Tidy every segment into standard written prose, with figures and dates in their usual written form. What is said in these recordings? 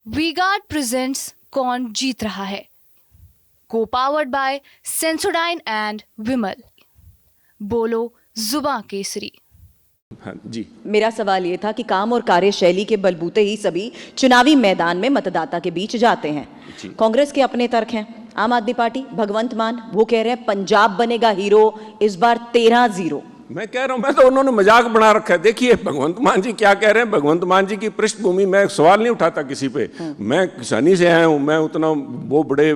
V-Guard presents कौन जीत रहा है, को पावर्ड बाय सेंसोडाइन एंड विमल। बोलो जुबां केसरी। हाँ जी, मेरा सवाल ये था कि काम और कार्यशैली के बलबूते ही सभी चुनावी मैदान में मतदाता के बीच जाते हैं। कांग्रेस के अपने तर्क हैं। आम आदमी पार्टी भगवंत मान वो कह रहे हैं पंजाब बनेगा हीरो, इस बार 13-0। मैं कह रहा हूं, मैं तो उन्होंने मजाक बना रखा है। देखिए भगवंत मान जी क्या कह रहे हैं। भगवंत मान जी की पृष्ठभूमि, मैं सवाल नहीं उठाता किसी पे। मैं किसानी से आया हूं, मैं उतना वो बड़े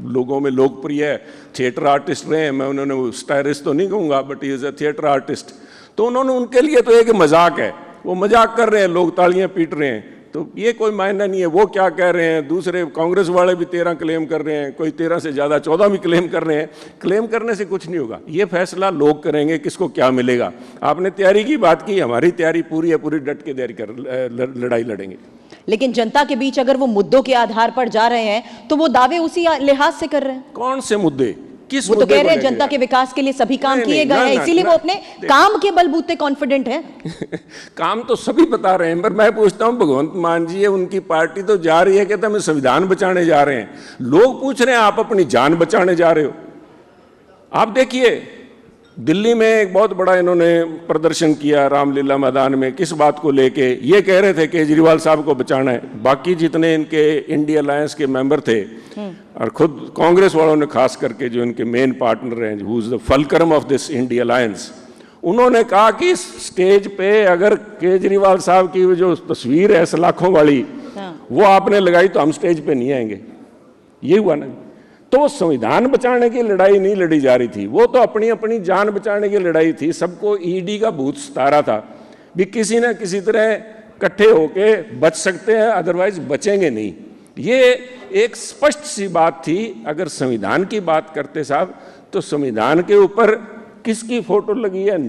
लोगों में लोकप्रिय थिएटर आर्टिस्ट रहे हैं। मैं उन्होंने स्टायरिस्ट तो नहीं कहूँगा, but he is a theatre artist. तो उन्होंने, उनके लिए तो एक मजाक है, वो मजाक कर रहे हैं, लोग तालियां पीट रहे हैं, तो ये कोई मायना नहीं है वो क्या कह रहे हैं। दूसरे कांग्रेस वाले भी 13 क्लेम कर रहे हैं, कोई 13 से ज़्यादा 14 भी क्लेम कर रहे हैं। क्लेम करने से कुछ नहीं होगा, ये फैसला लोग करेंगे किसको क्या मिलेगा। आपने तैयारी की बात की, हमारी तैयारी पूरी है, पूरी डट के तैयारी कर लड़ाई लड़ेंगे। लेकिन जनता के बीच अगर वो मुद्दों के आधार पर जा रहे हैं तो वो दावे उसी लिहाज से कर रहे हैं। कौन से मुद्दे, किस वो तो मुद्दे कह को रहे हैं लेके? जनता के विकास के लिए सभी काम नहीं, किए नहीं, गए हैं, ना, इसीलिए ना, वो अपने काम के बलबूते कॉन्फिडेंट हैं। काम तो सभी बता रहे हैं, पर मैं पूछता हूं भगवंत मान जी है, उनकी पार्टी तो जा रही है कि हम संविधान बचाने जा रहे हैं। लोग पूछ रहे हैं आप अपनी जान बचाने जा रहे हो। आप देखिए दिल्ली में एक बहुत बड़ा इन्होंने प्रदर्शन किया रामलीला मैदान में, किस बात को लेके? ये कह रहे थे केजरीवाल साहब को बचाना है। बाकी जितने इनके इंडिया अलायंस के मेंबर थे और खुद कांग्रेस वालों ने खास करके जो इनके मेन पार्टनर हैं, who is the fulcrum of this India alliance, उन्होंने कहा कि स्टेज पे अगर केजरीवाल साहब की जो तस्वीर है सलाखों वाली, वो आपने लगाई तो हम स्टेज पे नहीं आएंगे। ये हुआ ना। तो संविधान बचाने की लड़ाई नहीं लड़ी जा रही थी, वो तो अपनी अपनी जान बचाने की लड़ाई थी। सबको ईडी का भूत सतारा था भी किसी न किसी तरह इकट्ठे होके बच सकते हैं, अदरवाइज बचेंगे नहीं। ये एक स्पष्ट सी बात थी। अगर संविधान की बात करते साहब, तो संविधान के ऊपर किसकी फोटो लगी है